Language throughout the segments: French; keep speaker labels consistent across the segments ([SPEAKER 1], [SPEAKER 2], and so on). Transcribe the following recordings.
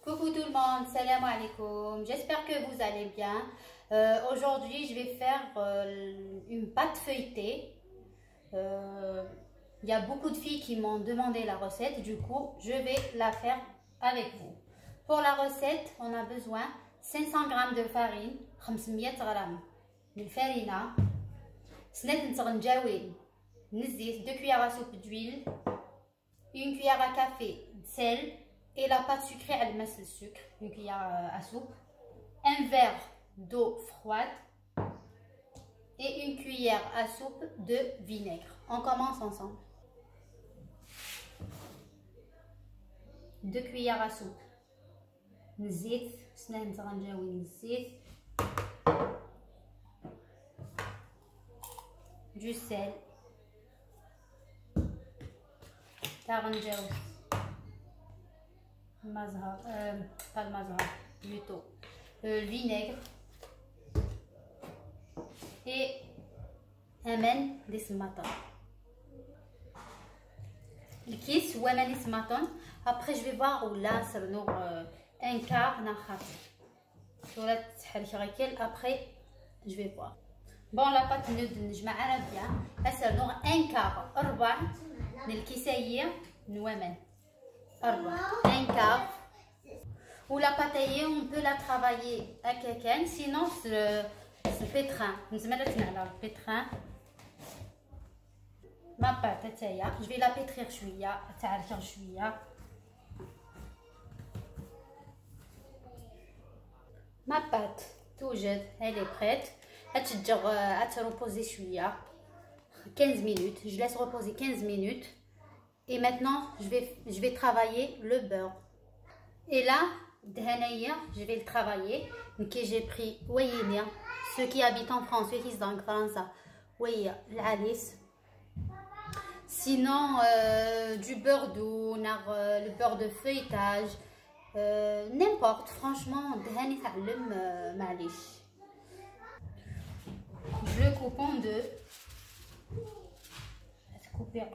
[SPEAKER 1] Coucou tout le monde, salam alaikum, j'espère que vous allez bien. Aujourd'hui je vais faire une pâte feuilletée. Il y a beaucoup de filles qui m'ont demandé la recette, du coup je vais la faire avec vous. Pour la recette, on a besoin 500 g de farine, 500 g de farine, 2 cuillères à soupe d'huile, 1 cuillère à café de sel et la pâte sucrée, elle met le sucre, 1 cuillère à soupe, un verre d'eau froide et 1 cuillère à soupe de vinaigre. On commence ensemble. 2 cuillères à soupe نزيد سنان غنجاوي الزيت du sel غنجاوي المزهر pas le mazhar plutôt le vinaigre et un من لسماطون الكيس هو من لسماطون. Après je vais voir où là ça nous un quart نخاطي ولا تحرك غير. Après je vais voir. Bon la pâte نجمعها bien. هسه نوغ un quart ربع من الكيسايه نوامن ربع un quart. Ou la pâte on peut la travailler à quelqu'un, sinon c'est pétrin. نزمرتنا le pétrin. Ma pâte je vais la pétrir شويه تعرفها شويه. Ma pâte توجد, elle est prête. Elle se reposer شويه 15 minutes. Je laisse reposer 15 minutes. Et maintenant je vais travailler le beurre. Et là je vais le travailler. Donc j'ai pris ceux qui habitent en France, ceux qui sont en France, l'alice. Sinon du beurre doux, le beurre de feuilletage, n'importe. Franchement je le coupe en deux. Couper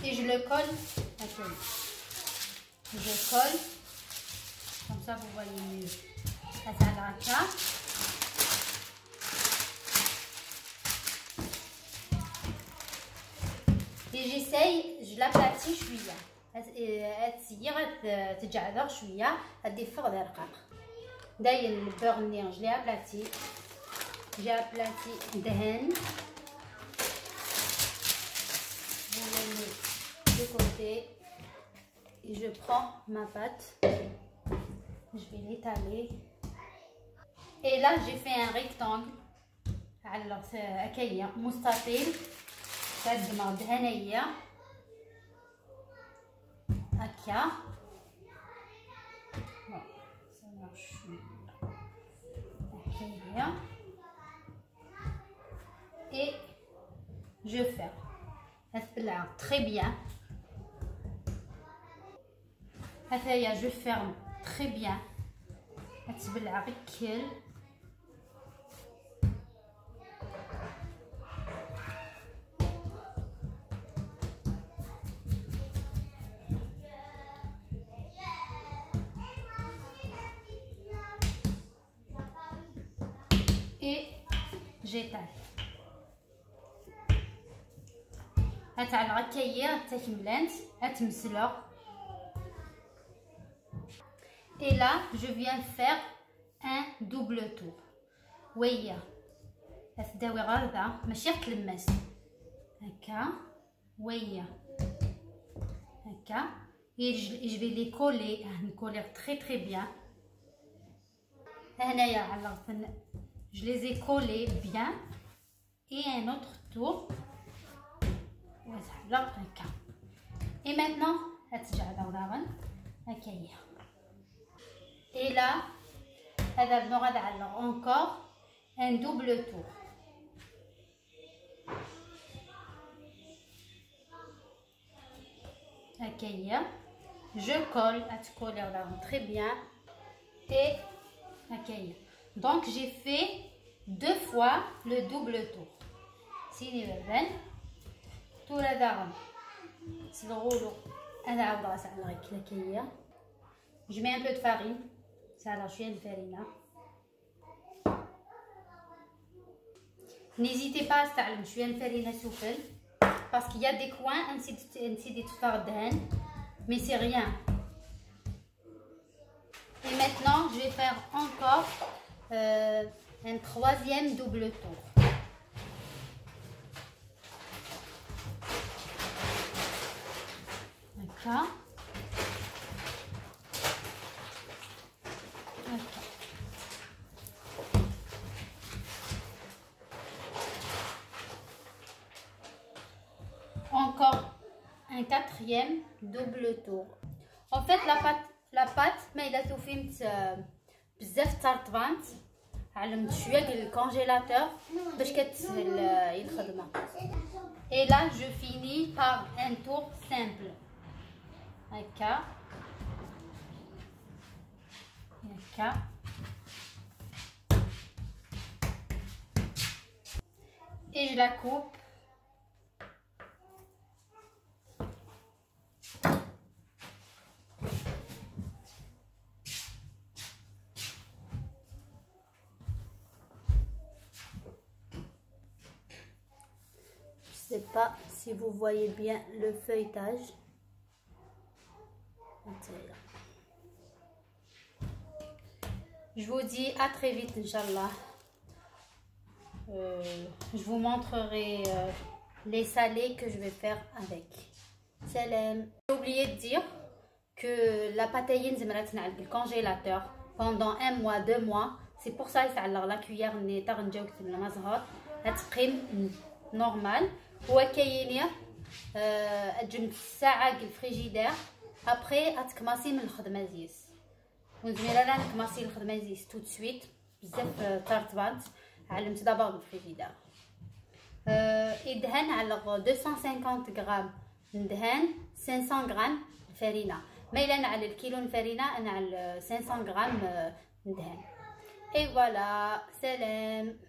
[SPEAKER 1] et je le colle. Je colle comme ça, vous voyez mieux. Et j'essaye, je l'aplatis شويه. تسير تجعذر شويه هدي فوق الرقاق. داير البور نير je l'ai aplati. J'ai aplati دهن. Je le mets de côté et je prends ma pâte. Je vais l'étaler. Et là j'ai fait un rectangle. Alors c'est هكايا مستطيل. قدمه دهنيه هكا. Et je ferme. Très bien. Je ferme très bien. Et j'étale. Et là je viens faire un double tour. Oui, تداوي غارضة ماشي تلمس هكا. وي هكا. Et je vais les coller. نكولير très bien. هنايا على je les ai collés bien. Et un autre tour. Et maintenant et là encore un double tour. Je colle très bien. Et donc j'ai fait 2 fois le double tour. سيني بابان طول داغن تلغولو انا عاود راسي على غير كلاكيه. Je mets un peu de farine, ça alors je viens de farine. N'hésitez pas à تعلم شويه الفرينه سوفل parce qu'il y a des coins نسيت تفار الدهن mais c'est rien. Et maintenant je vais faire encore un troisième double tour. D'accord. Encore un quatrième double tour. En fait la pâte ما إلا توفيمت بزاف ترطبانت علمت شويه ديال الكونجيلاتور باش كتسهل الخدمه. Et là je finis par un tour simple. هكا هكا et je la coupe. Je sais pas si vous voyez bien le feuilletage. Je vous dis à très vite, Inch'Allah. Je vous montrerai les salés que je vais faire avec. Salam. J'ai oublié de dire que la pataïne c'est le congélateur pendant 1 mois, 2 mois. C'est pour ça que la cuillère n'est pas normal. وكاينه تجمد ساعه الفريجيدير ابري غتكماسي من الخدمه زيس ونزميله لا نكماسي الخدمه زيس تو سويت بزاف ترطبانت علمت دابا بالفريجيدير. يدهن على 250 غرام ندهن 500 غرام الفرينه ما الا على الكيلو الفرينه انا على 500 غرام ندهن. اي فوالا سلام.